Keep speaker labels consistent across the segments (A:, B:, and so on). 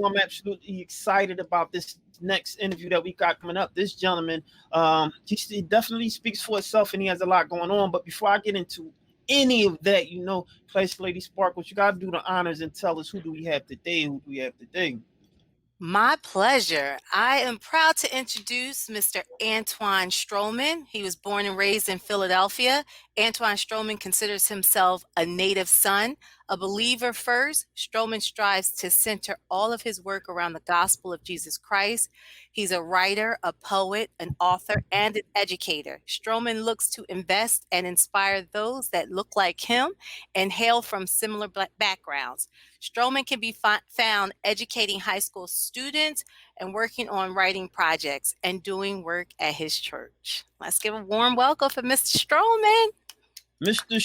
A: I'm absolutely excited about this next interview that we got coming up. This gentleman, he definitely speaks for itself, and he has a lot going on. But before I get into any of that, Classy Lady Sparkle, you got to do the honors and tell us who do we have today.
B: My pleasure. I am proud to introduce Mr. Antoine Stroman. He was born and raised in Philadelphia. Antoine Stroman considers himself a native son, a believer first. Stroman strives to center all of his work around the gospel of Jesus Christ. He's a writer, a poet, an author, and an educator. Stroman looks to invest and inspire those that look like him and hail from similar backgrounds. Stroman can be found educating high school students and working on writing projects and doing work at his church. Let's give a warm welcome for Mr. Stroman.
A: Mr.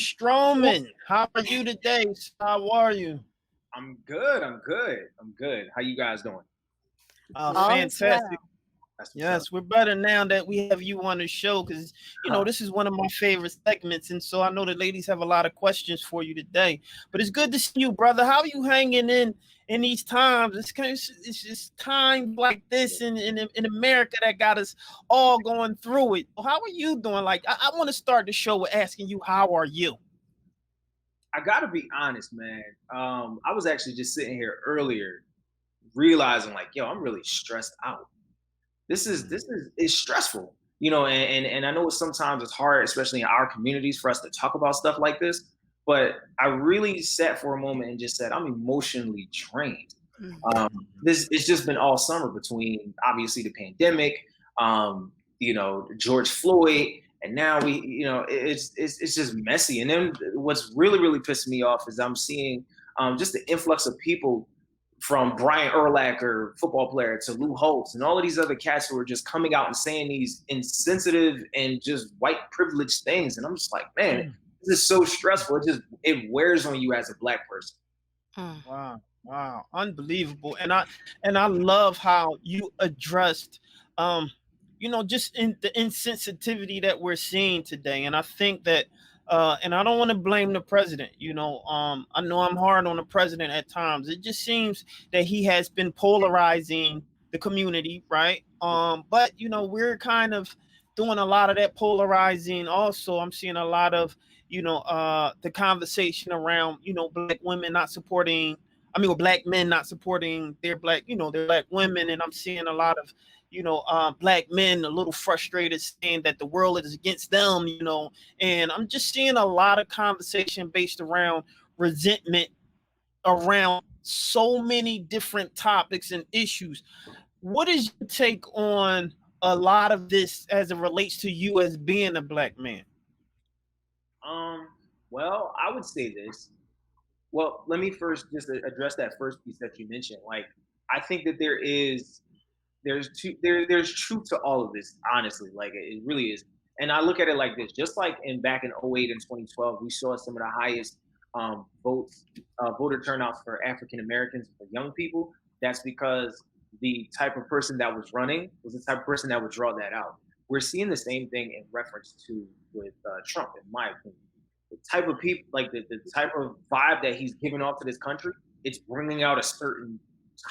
A: Stroman, how are you today? How are you?
C: I'm good. How you guys doing?
A: Fantastic. Yes, we're better now that we have you on the show because, this is one of my favorite segments. And so I know the ladies have a lot of questions for you today. But it's good to see you, brother. How are you hanging in these times? It's just times like this in America that got us all going through it. How are you doing? Like, I want to start the show with asking you, how are you?
C: I got to be honest, man. I was actually just sitting here earlier realizing like, I'm really stressed out. This is stressful, and I know sometimes it's hard, especially in our communities, for us to talk about stuff like this. But I really sat for a moment and just said, I'm emotionally drained. It's just been all summer between obviously the pandemic, George Floyd, and now it's just messy. And then what's really, really pissing me off is I'm seeing just the influx of people from Brian Urlacher, football player, to Lou Holtz and all of these other cats who are just coming out and saying these insensitive and just white privileged things. And I'm just like, man, this is so stressful. It wears on you as a Black person.
A: Wow. Unbelievable. And I love how you addressed, just in the insensitivity that we're seeing today. And I think that, and I don't want to blame the president. I know I'm hard on the president at times. It just seems that he has been polarizing the community, right? But we're kind of doing a lot of that polarizing. Also, I'm seeing a lot of the conversation around Black women not supporting. Black men not supporting their Black women, and I'm seeing a lot of Black men a little frustrated, saying that the world is against them, and I'm just seeing a lot of conversation based around resentment around so many different topics and issues. What is your take on a lot of this as it relates to you as being a Black man?
C: Well, I would say this. Well, let me first just address that first piece that you mentioned. Like, I think that there's truth to all of this, honestly. Like, it really is. And I look at it like this: just like back in 2008 and 2012, we saw some of the highest voter turnouts for African Americans, for young people. That's because the type of person that was running was the type of person that would draw that out. We're seeing the same thing in reference to with Trump, in my opinion. The type of people, like the type of vibe that he's giving off to this country, it's bringing out a certain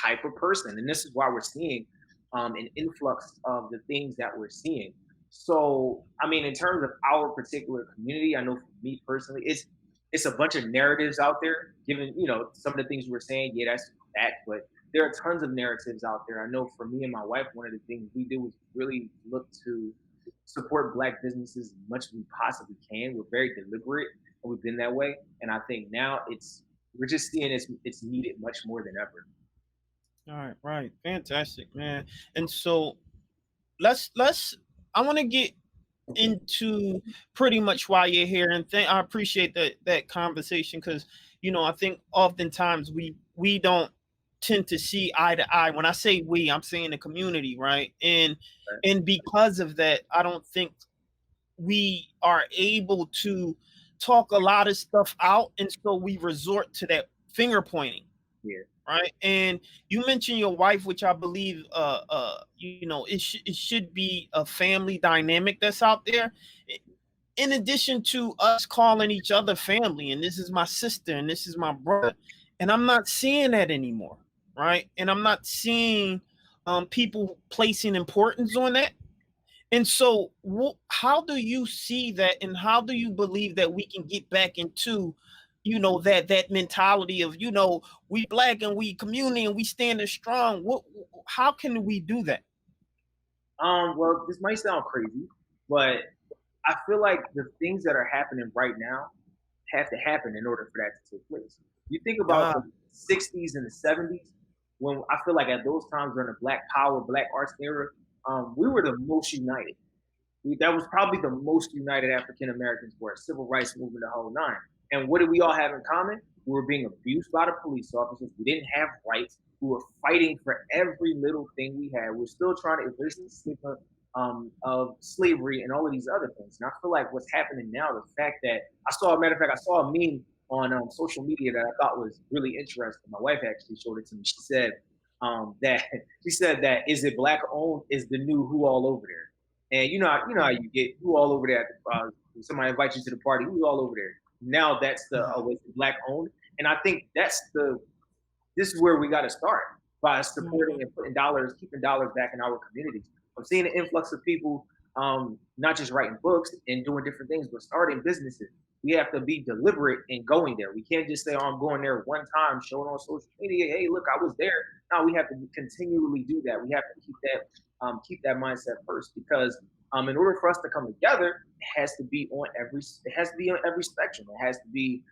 C: type of person. And this is why we're seeing an influx of the things that we're seeing. So, in terms of our particular community, I know for me personally, it's a bunch of narratives out there, given, some of the things we're saying, yeah, that's that, but there are tons of narratives out there. I know for me and my wife, one of the things we do is really look to support Black businesses as much as we possibly can. We're very deliberate, and we've been that way. And I think now we're just seeing it's needed much more than ever.
A: All right. Fantastic, man. And so I want to get into pretty much why you're here. And I appreciate that conversation because, I think oftentimes we don't tend to see eye to eye. When I say we, I'm saying the community, right? And because of that, I don't think we are able to talk a lot of stuff out, and so we resort to that finger pointing.
C: Yeah.
A: Right. And you mentioned your wife, which I believe it should be a family dynamic that's out there. In addition to us calling each other family, and this is my sister and this is my brother, and I'm not seeing that anymore. right? And I'm not seeing people placing importance on that. And so, how do you see that, and how do you believe that we can get back into, that mentality of, we Black and we community and we standing strong? How can we do that?
C: Well, this might sound crazy, but I feel like the things that are happening right now have to happen in order for that to take place. You think about the 60s and the 70s, when I feel like at those times during the Black Power, Black Arts era, we were the most united. That was probably the most united African Americans were. Civil rights movement, the whole nine. And what did we all have in common? We were being abused by the police officers. We didn't have rights. We were fighting for every little thing we had. We're still trying to erase the stigma of slavery and all of these other things. And I feel like what's happening now, the fact that I saw a meme on social media that I thought was really interesting. My wife actually showed it to me. She said that is it Black owned is the new who all over there. And you know how you get who all over there. Somebody invites you to the party, who all over there. Now that's the Black owned, and I think this is where we got to start by supporting and putting dollars, keeping dollars back in our communities. I'm seeing an influx of people, not just writing books and doing different things, but starting businesses. We have to be deliberate in going there. We can't just say, "Oh, I'm going there one time," showing on social media, "Hey, look, I was there." No, we have to continually do that. We have to keep that mindset first, because in order for us to come together, it has to be on every spectrum. It has to be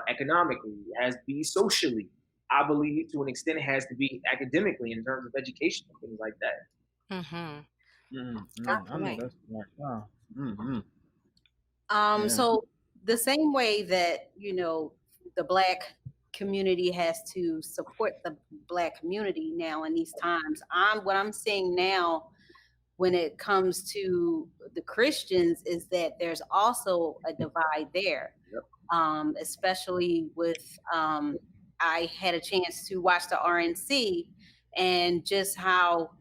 C: economically, it has to be socially. I believe to an extent it has to be academically in terms of education and things like that.
A: I know that's right. Wow.
D: So the same way that the Black community has to support the Black community now in these times, what I'm seeing now when it comes to the Christians is that there's also a divide there.
C: Yep.
D: Especially with I had a chance to watch the RNC and just how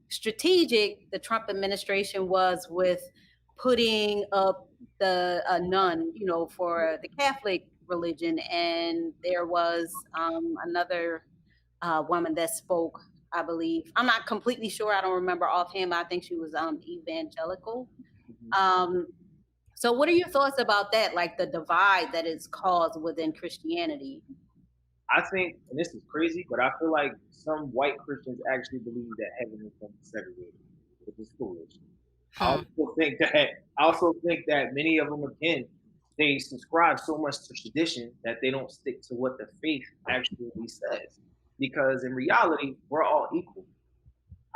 D: strategic the Trump administration was with putting up the nun, for the Catholic religion. And there was another woman that spoke, I believe. I'm not completely sure. I don't remember offhand, but I think she was evangelical. So what are your thoughts about that? Like the divide that is caused within Christianity?
C: I think, and this is crazy, but I feel like some white Christians actually believe that heaven is going to be segregated, which is foolish. I also think that many of them, again, they subscribe so much to tradition that they don't stick to what the faith actually says. Because in reality, we're all equal.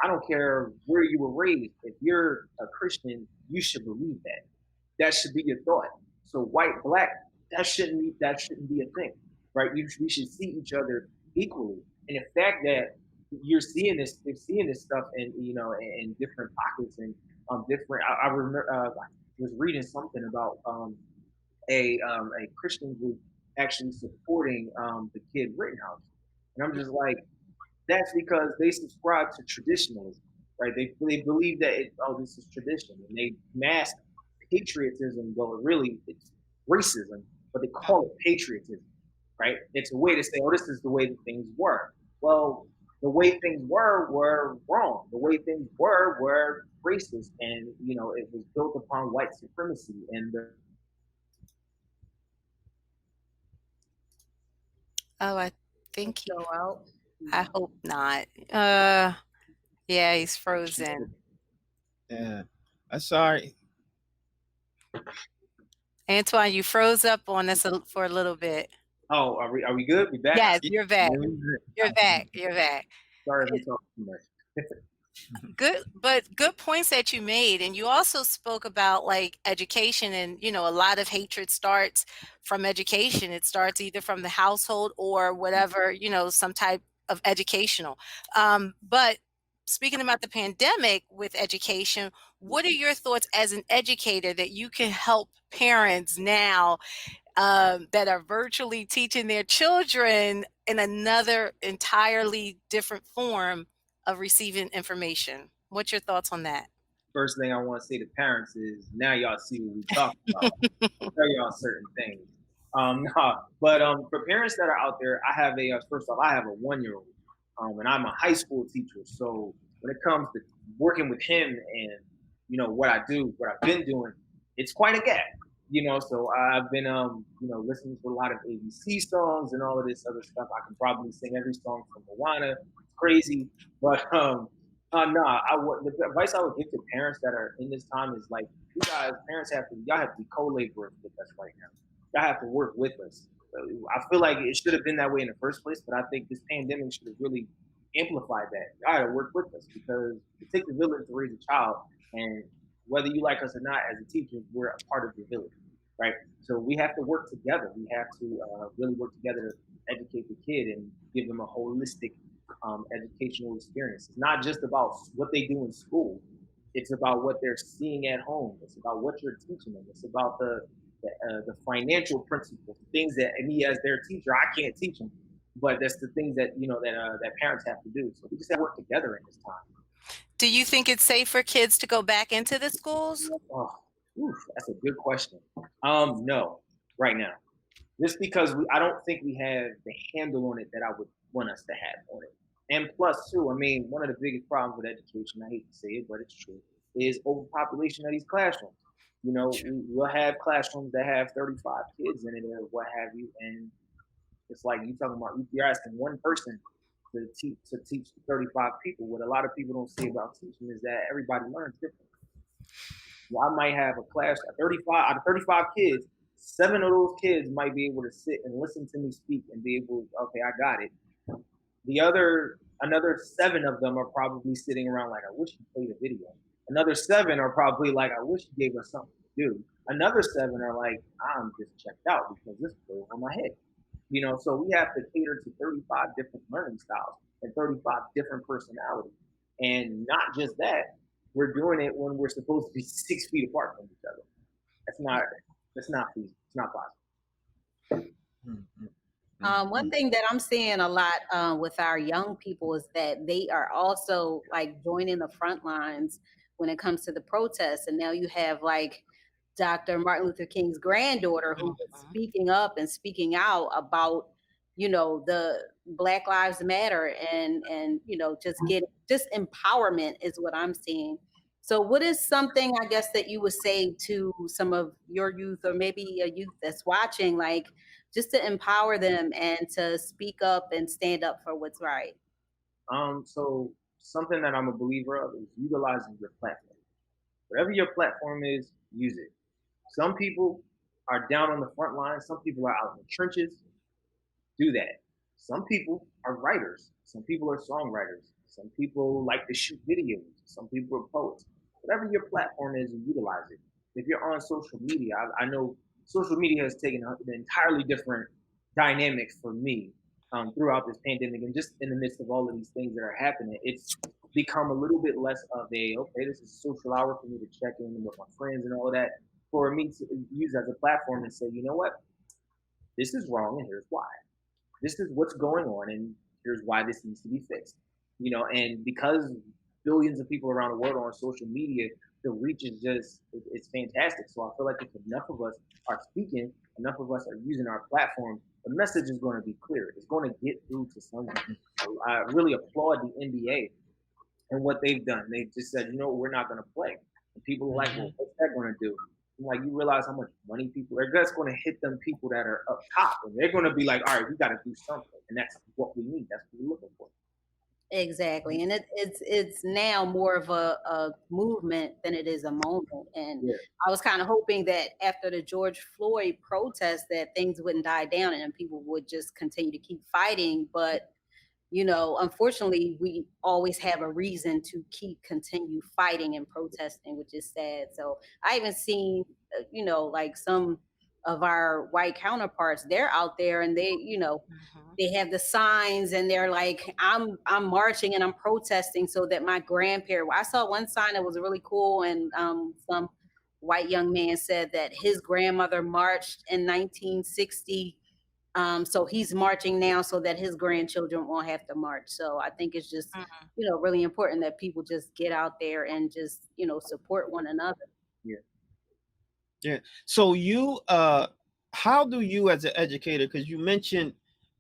C: I don't care where you were raised. If you're a Christian, you should believe that. That should be your thought. So white, Black, that shouldn't be a thing, right? We should see each other equally. And the fact that you're seeing this stuff in different pockets and different. I remember I was reading something about a Christian group actually supporting the Kid Rittenhouse, and I'm just like, that's because they subscribe to traditionalism, right? They believe that this is tradition, and they mask patriotism. Well, really, it's racism, but they call it patriotism, right? It's a way to say, this is the way that things were. Well, the way things were wrong. The way things were racist, and it was built upon white supremacy and
B: I think
D: Go out.
B: I hope not. Yeah, he's frozen.
A: Yeah, I'm sorry.
B: Antoine, you froze up on us for a little bit.
C: Oh, are we good? We back?
B: Yes, you're back.
A: Yeah,
B: You're back.
C: Sorry if I'm talking too much.
B: Good points that you made. And you also spoke about like education, and a lot of hatred starts from education. It starts either from the household or whatever, some type of educational. But speaking about the pandemic with education, what are your thoughts as an educator that you can help parents now that are virtually teaching their children in another entirely different form of receiving information? What's your thoughts on that?
C: First thing I want to say to parents is, now y'all see what we talking about. Tell y'all certain things. Nah, but for parents that are out there, I have first off, I have a 1-year-old, and I'm a high school teacher. So when it comes to working with him and what I do, what I've been doing, it's quite a gap. So I've been listening to a lot of ABC songs and all of this other stuff. I can probably sing every song from Moana. It's crazy, but the advice I would give to parents that are in this time is like, you guys, parents y'all have to be co-laborers with us right now. Y'all have to work with us. So I feel like it should have been that way in the first place, but I think this pandemic should have really amplified that. Y'all got to work with us because it takes a village to raise a child, and whether you like us or not, as a teacher, we're a part of the village, right? So we have to work together. We have to really work together to educate the kid and give them a holistic educational experience. It's not just about what they do in school. It's about what they're seeing at home. It's about what you're teaching them. It's about the financial principles, things that me as their teacher, I can't teach them, but that's the things that that parents have to do. So we just have to work together in this time.
B: Do you think it's safe for kids to go back into the schools?
C: Oh, that's a good question. No, right now, just because I don't think we have the handle on it that I would want us to have on it. And plus, too, I mean, one of the biggest problems with education, I hate to say it, but it's true, is overpopulation of these classrooms. We'll have classrooms that have 35 kids in it or what have you, and it's like you're asking one person to teach 35 people. What a lot of people don't see about teaching is that everybody learns differently. Well, I might have a class of 35 out of 35 kids. 7 of those kids might be able to sit and listen to me speak and be able, okay, I got it. Another 7 of them are probably sitting around like, I wish you played a video. Another 7 are probably like, I wish you gave us something to do. Another 7 are like, I'm just checked out because this flew over my head. So we have to cater to 35 different learning styles and 35 different personalities. And not just that, we're doing it when we're supposed to be 6 feet apart from each other. That's not feasible. It's not possible.
D: One thing that I'm seeing a lot with our young people is that they are also like joining the front lines when it comes to the protests. And now you have like Dr. Martin Luther King's granddaughter who is speaking up and speaking out about, the Black Lives Matter and just empowerment is what I'm seeing. So what is something, I guess, that you would say to some of your youth or maybe a youth that's watching, like just to empower them and to speak up and stand up for what's right?
C: So something that I'm a believer of is utilizing your platform. Whatever your platform is, use it. Some people are down on the front line. Some people are out in the trenches. Do that. Some people are writers. Some people are songwriters. Some people like to shoot videos. Some people are poets. Whatever your platform is, utilize it. If you're on social media, I know social media has taken an entirely different dynamic for me throughout this pandemic, and just in the midst of all of these things that are happening, it's become a little bit less of this is a social hour for me to check in with my friends and all of that, for me to use as a platform and say, you know what, this is wrong and here's why. This is what's going on and here's why this needs to be fixed. And because billions of people around the world are on social media, the reach is it's fantastic. So I feel like if enough of us are speaking, enough of us are using our platform, the message is going to be clear. It's going to get through to someone. So I really applaud the NBA and what they've done. They just said, we're not going to play. And people are like, well, what's that going to do? I'm like, you realize how much money that's going to hit them people that are up top. And they're going to be like, all right, we got to do something. And that's what we need. That's what we're looking for.
D: Exactly. And it's now more of a movement than it is a moment. And yeah. I was kind of hoping that after the George Floyd protest that things wouldn't die down and people would just continue to keep fighting. But, unfortunately, we always have a reason to continue fighting and protesting, which is sad. So I even seen, like some of our white counterparts, they're out there and they, they have the signs and they're like, I'm marching and I'm protesting so that my grandparent, I saw one sign that was really cool. And some white young man said that his grandmother marched in 1960. So he's marching now so that his grandchildren won't have to march. So I think it's just, really important that people just get out there and just, support one another.
C: Yeah.
A: Yeah. So you how do you as an educator, because you mentioned,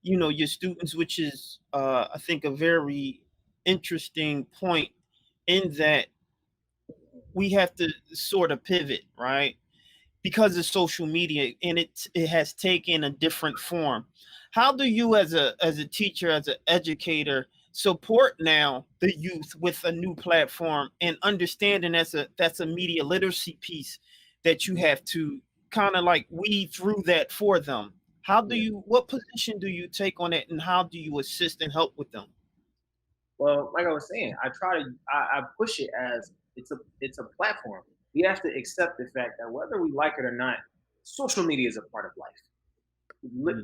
A: your students, which is I think a very interesting point, in that we have to sort of pivot, right? Because of social media, and it has taken a different form. How do you as a teacher, as an educator, support now the youth with a new platform, and understanding that's a media literacy piece that you have to kind of like weed through that for them?
C: Yeah.
A: What position do you take on it, and how do you assist and help with them?
C: Well, like I was saying, I push it as it's a platform. We have to accept the fact that whether we like it or not, social media is a part of life.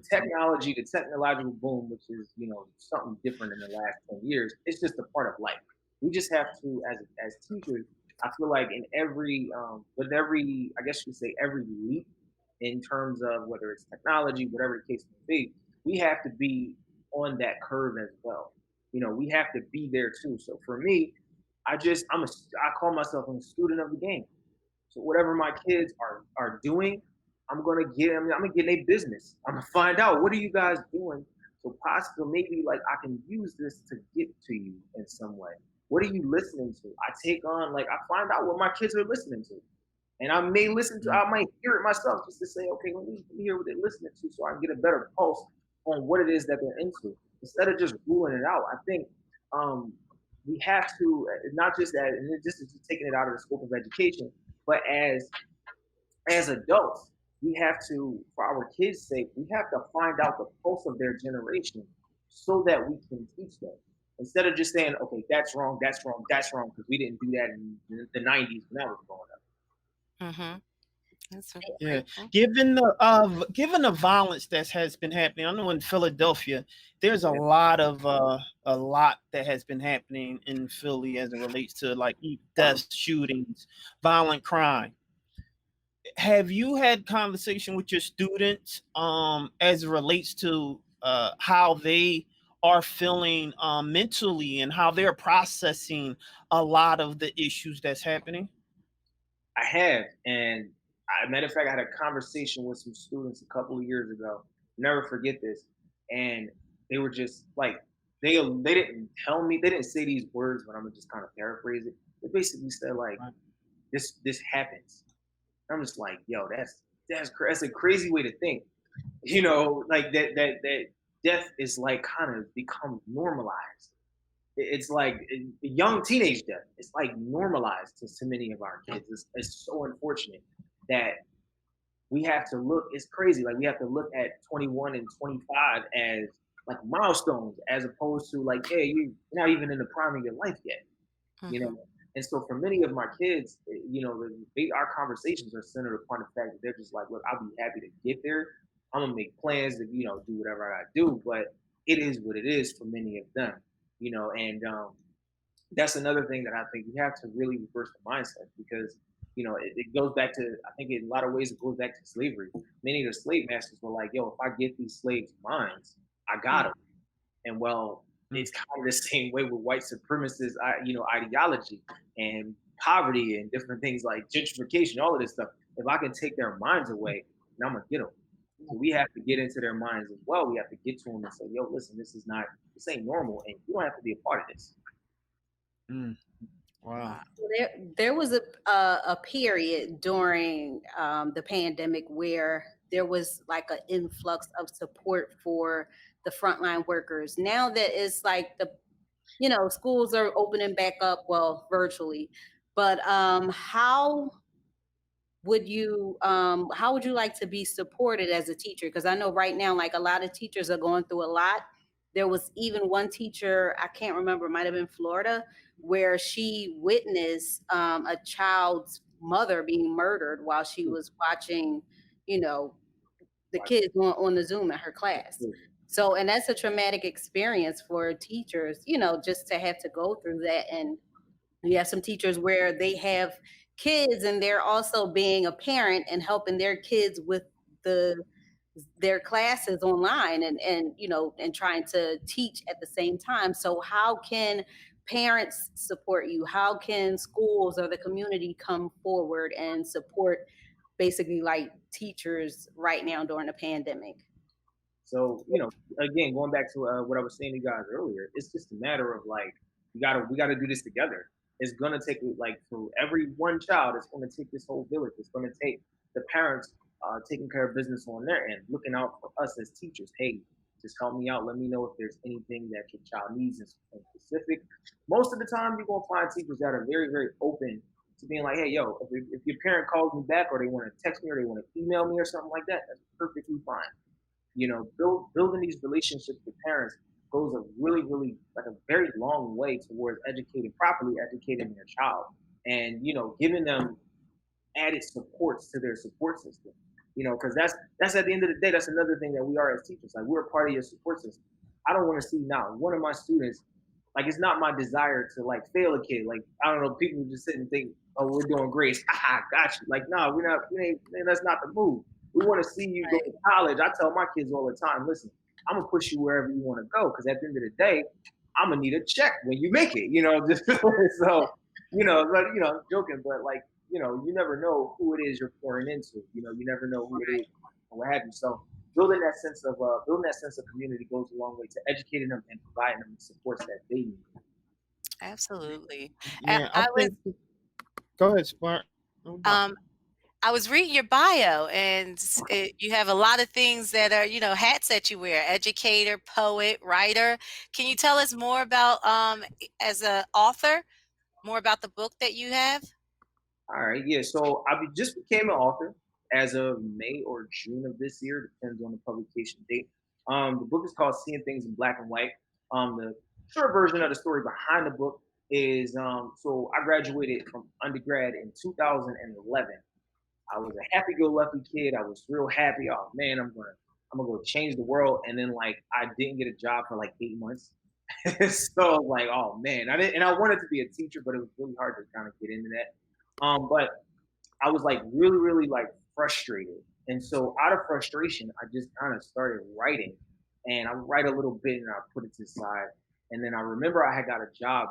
C: Technology, the technological boom, which is something different in the last 10 years, it's just a part of life. We just have to, as teachers, I feel like in with every, I guess you could say every leap in terms of whether it's technology, whatever the case may be, we have to be on that curve as well. We have to be there too. So for me, I call myself a student of the game. So whatever my kids are doing, I'm gonna get in a business. I'm gonna find out what are you guys doing. So possibly maybe like I can use this to get to you in some way. What are you listening to? I find out what my kids are listening to. And I might hear it myself just to say, okay, let me hear what they're listening to so I can get a better pulse on what it is that they're into. Instead of just ruling it out. I think um, we have to, not just that, and this is just taking it out of the scope of education, but as adults, we have to, for our kids' sake, we have to find out the pulse of their generation so that we can teach them. Instead of just saying, okay, that's wrong, that's wrong, that's wrong, because we didn't do that in the 90s when I was growing up.
B: Mm-hmm. That's a
A: Yeah,
B: great point.
A: given the violence that has been happening, I know in Philadelphia, there's a lot that has been happening in Philly as it relates to like deaths, shootings, violent crime. Have you had conversation with your students as it relates to how they are feeling mentally, and how they're processing a lot of the issues that's happening?
C: I have, and matter of fact, I had a conversation with some students a couple of years ago. Never forget this, and they were just like, they didn't tell me, they didn't say these words, but I'm gonna just kind of paraphrase it. They basically said like,
A: Right.
C: this happens. I'm just like, yo, that's a crazy way to think. Like that death is like kind of become normalized. It's like young teenage death. It's like normalized to many of our kids. It's so unfortunate that we have to look. It's crazy. Like we have to look at 21 and 25 as like milestones, as opposed to like, hey, you're not even in the prime of your life yet. You
B: Mm-hmm.
C: know. And so for many of my kids, our conversations are centered upon the fact that they're just like, look, I'll be happy to get there. I'm gonna make plans to do whatever I do, but it is what it is for many of them. And that's another thing that I think we have to really reverse the mindset, because it goes back to, I think in a lot of ways it goes back to slavery. Many of the slave masters were like, yo, if I get these slaves' minds, I got them. And well,
A: Mm.
C: it's kind of the same way with white supremacist ideology and poverty and different things like gentrification, all of this stuff. If I can take their minds away, then I'm gonna get them. So we have to get into their minds as well. We have to get to them and say, yo, listen, this ain't normal, and you don't have to be a part of this.
A: Mm. Wow.
D: There was a period during the pandemic where there was like an influx of support for the frontline workers. Now that it's like schools are opening back up, well, virtually, but how would you like to be supported as a teacher? Because I know right now, like a lot of teachers are going through a lot. There was even one teacher, I can't remember, it might have been Florida, where she witnessed a child's mother being murdered while she was watching, the kids on the Zoom at her class. So, and that's a traumatic experience for teachers, just to have to go through that. And you have some teachers where they have kids and they're also being a parent and helping their kids with their classes online, and trying to teach at the same time. So how can parents support you? How can schools or the community come forward and support basically like teachers right now during the pandemic.
C: So, you know, again, going back to what I was saying to you guys earlier, it's just a matter of like, we gotta do this together. It's gonna take, like, for every one child, it's gonna take this whole village. It's gonna take the parents taking care of business on their end, looking out for us as teachers. Hey, just help me out. Let me know if there's anything that your child needs in specific. Most of the time, you're gonna find teachers that are very, very open to being like, hey, yo, if your parent calls me back, or they want to text me, or they want to email me or something like that, that's perfectly fine. You know, building these relationships with parents goes a really, really, like, a very long way towards properly educating their child, and, you know, giving them added supports to their support system. You know, because that's at the end of the day, that's another thing that we are as teachers. Like, we're a part of your support system. I don't want to see not one of my students, like, it's not my desire to, like, fail a kid. Like, I don't know, people just sit and think, oh, we're doing great. I got you. Like, no, we're not. That's not the move. We want to see you go to college. I tell my kids all the time, listen, I'm gonna push you wherever you want to go, because at the end of the day, I'm gonna need a check when you make it. You know, just so, you know, but, you know, I'm joking, but, like, you know, you never know who it is you're pouring into. You know, you never know who it is or what have you. So building that sense of community goes a long way to educating them and providing them the supports that they need.
B: Absolutely.
A: Yeah, I
B: I was
A: think. Go ahead, Spark.
B: I was reading your bio, and you have a lot of things that are, you know, hats that you wear: educator, poet, writer. Can you tell us more about, as an author, more about the book that you have?
C: All right, yeah. So I just became an author as of May or June of this year, depends on the publication date. The book is called Seeing Things in Black and White. The short version of the story behind the book is, so I graduated from undergrad in 2011. I was a happy-go-lucky kid. I was real happy. Oh man, I'm gonna go change the world. And then, like, I didn't get a job for like 8 months. So, like, oh man, I wanted to be a teacher, but it was really hard to kind of get into that. But I was, like, really, really, like, frustrated. And so out of frustration, I just kind of started writing, and I would write a little bit and I put it to the side. And then I remember I had got a job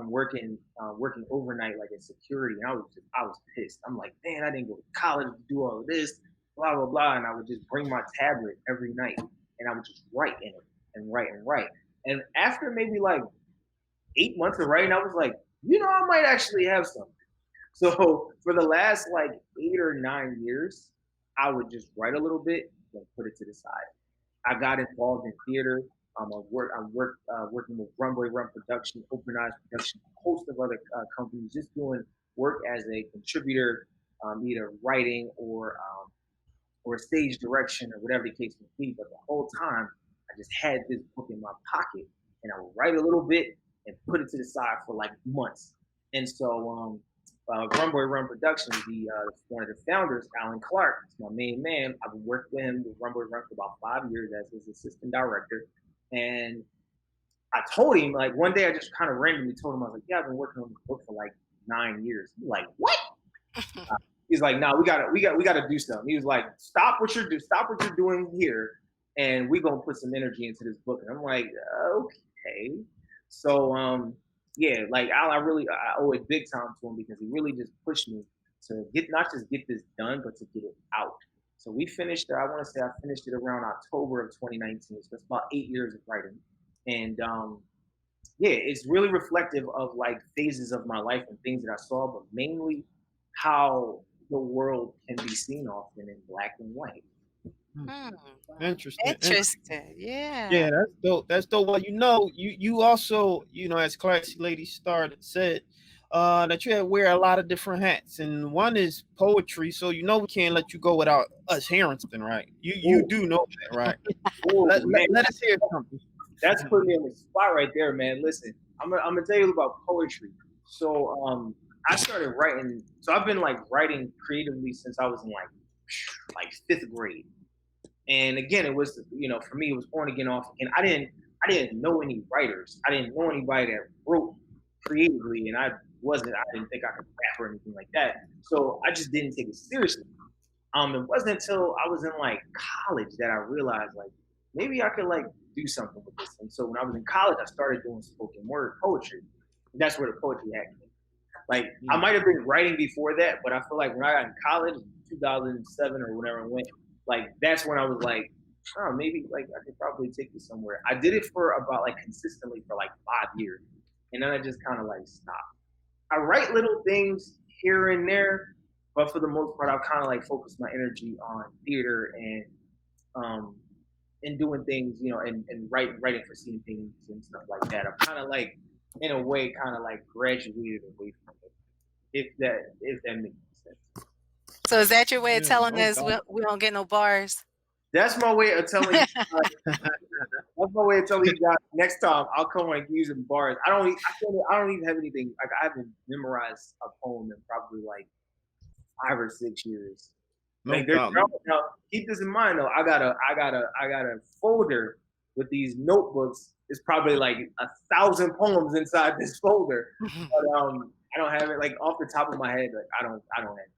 C: working overnight, like in security, and I was pissed. I'm like, man, I didn't go to college to do all of this, blah blah blah. And I would just bring my tablet every night, and I would just write in it and write and write. And after maybe like 8 months of writing, I was like, you know, I might actually have something. So for the last like 8 or 9 years, I would just write a little bit and put it to the side. I got involved in theater. I worked working with Runway Run Production, Open Eyes Production, a host of other companies, just doing work as a contributor, either writing or stage direction or whatever the case may be. But the whole time, I just had this book in my pocket, and I would write a little bit and put it to the side for like months. And so Runway Run Productions, one of the founders, Alan Clark, is my main man. I've been working with him with Runway Run for about 5 years as his assistant director. And I told him, like, one day I just kind of randomly told him, I was like, yeah, I've been working on this book for like 9 years. He's like, what? He's like, no, we gotta do something. He was like, stop what you're doing here, and we're gonna put some energy into this book. And I'm like, okay. So yeah, like, I owe it big time to him, because he really just pushed me to not just get this done, but to get it out. So we finished it. I want to say I finished it around October of 2019. So it's about 8 years of writing, and yeah, it's really reflective of like phases of my life and things that I saw, but mainly how the world can be seen often in black and white.
A: Interesting.
B: Yeah.
A: Yeah, that's dope. That's dope. Well, you also, as Classy Lady said, that you wear a lot of different hats, and one is poetry. So we can't let you go without us hearing something, right? You do know that, right? Let us hear something.
C: That's putting me on the spot right there, man. Listen, I'm gonna tell you about poetry. So I started writing. So I've been like writing creatively since I was in like 5th grade. And again, it was, for me, it was on again, off again. I didn't know any writers. I didn't know anybody that wrote creatively, and I didn't think I could rap or anything like that. So I just didn't take it seriously. It wasn't until I was in like college that I realized, like, maybe I could like do something with this. And so when I was in college, I started doing spoken word poetry. And that's where the poetry act came. Like, I might have been writing before that, but I feel like when I got in college in 2007 or whenever it went, like that's when I was like, oh, maybe like I could probably take this somewhere. I did it for about like consistently for like 5 years, and then I just kind of like stopped. I write little things here and there, but for the most part, I've kind of like focused my energy on theater and doing things, you know, and writing for scene things and stuff like that. I'm kind of like, in a way, kind of like graduated away from it, if that makes sense.
B: So is that your way of
A: Yeah,
B: telling
A: no
B: us
A: doubt.
B: we don't get no bars?
C: That's my way of telling you. That's my way of telling you guys. Next time, I'll come like using bars. I don't even have anything. Like I haven't memorized a poem in probably like 5 or 6 years.
A: No
C: Like
A: doubt.
C: now, keep this in mind though. I got a folder with these notebooks. It's probably like 1,000 poems inside this folder. But I don't have it like off the top of my head. Like I don't have it.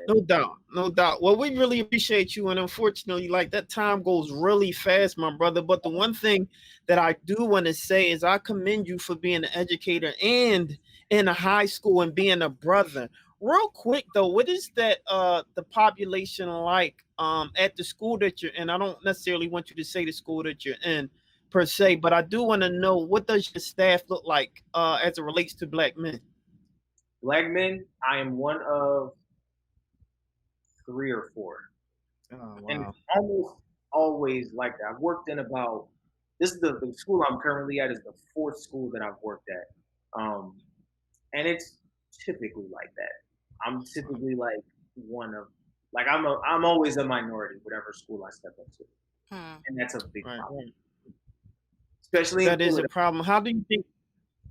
A: No doubt, no doubt. Well, we really appreciate you, and unfortunately, like that time goes really fast, my brother. But the one thing that I do want to say is I commend you for being an educator and in a high school and being a brother. Real quick though, what is that the population like at the school that you're in? I don't necessarily want you to say the school that you're in per se, but I do want to know, what does your staff look like as it relates to Black men?
C: Black men, I am one of 3 or 4.
A: Oh,
C: And
A: wow.
C: it's almost always like that. I've worked in about, this is the school I'm currently at is the 4th school that I've worked at. And it's typically like that. I'm typically like one of, like I'm always a minority, whatever school I step into. And that's a big problem. Especially
A: that is a problem. How do you think?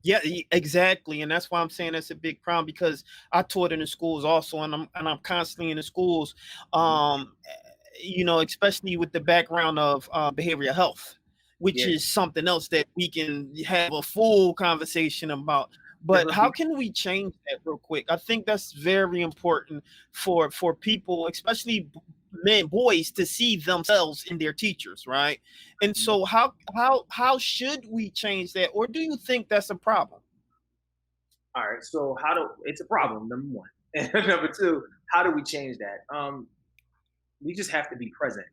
A: Yeah, exactly, and that's why I'm saying that's a big problem, because I taught in the schools also, and I'm constantly in the schools, you know, especially with the background of behavioral health, which is something else that we can have a full conversation about. But how can we change that real quick? I think that's very important for people, especially men, boys, to see themselves in their teachers, right? And so how should we change that, or do you think that's a problem?
C: All right, so it's a problem, number one. And number 2, how do we change that? We just have to be present.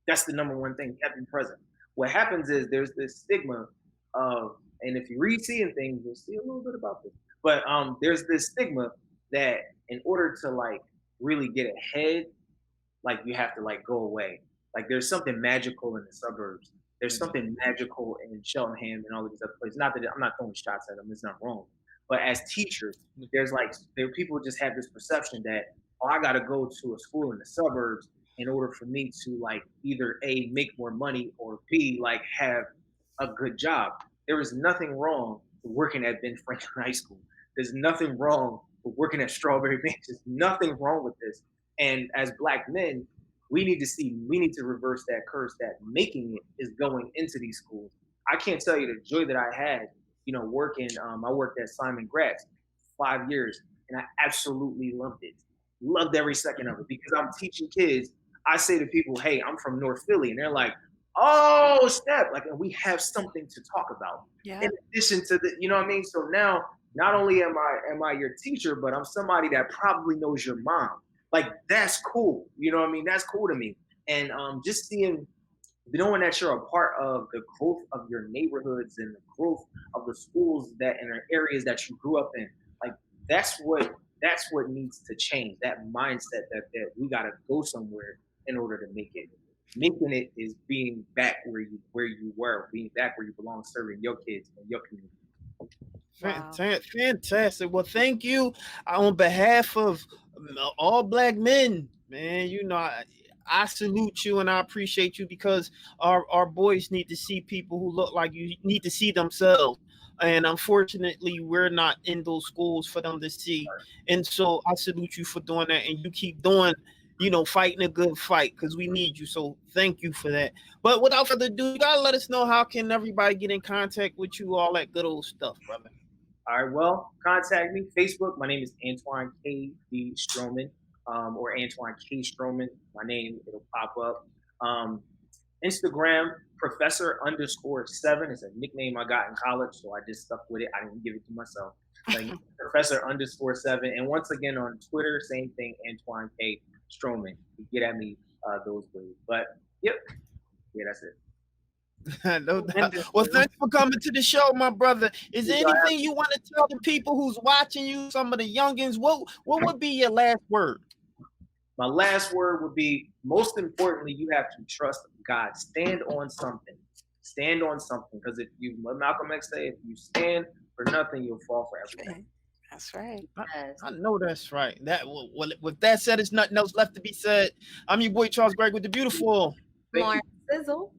C: That's the number one thing. You have to be present. What happens is there's this stigma of, and if you read Seeing Things, you'll see a little bit about this. But there's this stigma that in order to like really get ahead, like you have to like go away. Like there's something magical in the suburbs. There's something magical in Cheltenham and all of these other places. Not that I'm not throwing shots at them, it's not wrong. But as teachers, people just have this perception that, oh, I gotta go to a school in the suburbs in order for me to like either A, make more money, or B, like have a good job. There is nothing wrong with working at Ben Franklin High School. There's nothing wrong with working at Strawberry Bank. There's nothing wrong with this. And as Black men, we need to reverse that curse that making it is going into these schools. I can't tell you the joy that I had, you know, working. I worked at Simon Gratz 5 years, and I absolutely loved it. Loved every second of it, because I'm teaching kids. I say to people, "Hey, I'm from North Philly," and they're like, "Oh, snap!" Like, and we have something to talk about.
B: Yeah.
C: In addition to the, you know what I mean? So now, not only am I your teacher, but I'm somebody that probably knows your mom. Like, that's cool. You know what I mean? That's cool to me. And just knowing that you're a part of the growth of your neighborhoods and the growth of the schools that in the areas that you grew up in, like that's what needs to change. That mindset that we gotta go somewhere in order to make it. Making it is being back where you were, being back where you belong, serving your kids and your community.
B: Wow.
A: Fantastic. Well, thank you on behalf of all Black men, man. You know, I salute you and I appreciate you, because our boys need to see people who look like you, need to see themselves. And unfortunately, we're not in those schools for them to see. And so I salute you for doing that. And you keep doing, you know, fighting a good fight, because we need you. So thank you for that. But without further ado, you gotta let us know, how can everybody get in contact with you, all that good old stuff, brother.
C: All right, well, contact me. Facebook, my name is Antoine K. D. Stroman, or Antoine K. Stroman. My name, it'll pop up. Instagram, Professor_7 is a nickname I got in college, so I just stuck with it. I didn't give it to myself. Like Professor_7. And once again on Twitter, same thing, Antoine K. Stroman. Get at me those ways. But yep, yeah, that's it.
A: No doubt. Well, thanks for coming to the show, my brother. Is there anything you want to tell the people who's watching you, some of the youngins? What would be your last word?
C: My last word would be, most importantly, you have to trust God. Stand on something. Stand on something. Because if you, Malcolm X say, if you stand for nothing, you'll fall for everything.
B: That's right.
A: I know that's right. That well, with that said, there's nothing else left to be said. I'm your boy Charles Gregory with the beautiful
D: Lauren Sizzle.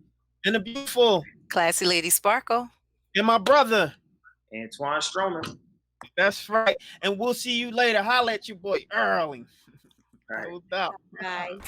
A: And the beautiful
B: Classy Lady Sparkle.
A: And my brother
C: Antoine Stroman.
A: That's right. And we'll see you later. Holla at your boy early.
C: All right.
A: No doubt.
D: Bye.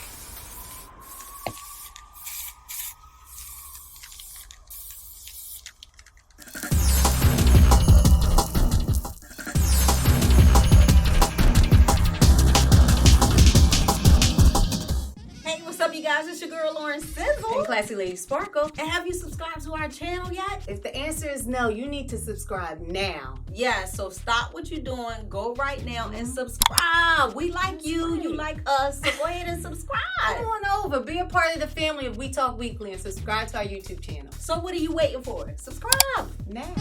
E: You guys, it's your girl Lauren Sizzle and Classy Lady Sparkle. And have you subscribed to our channel yet? If the answer is no, you need to subscribe now. Yeah, so stop what you're doing, go right now and subscribe. We like you, you like us, so go ahead and subscribe. Come on over, be a part of the family of We Talk Weekly and subscribe to our YouTube channel. So what are you waiting for? Subscribe now.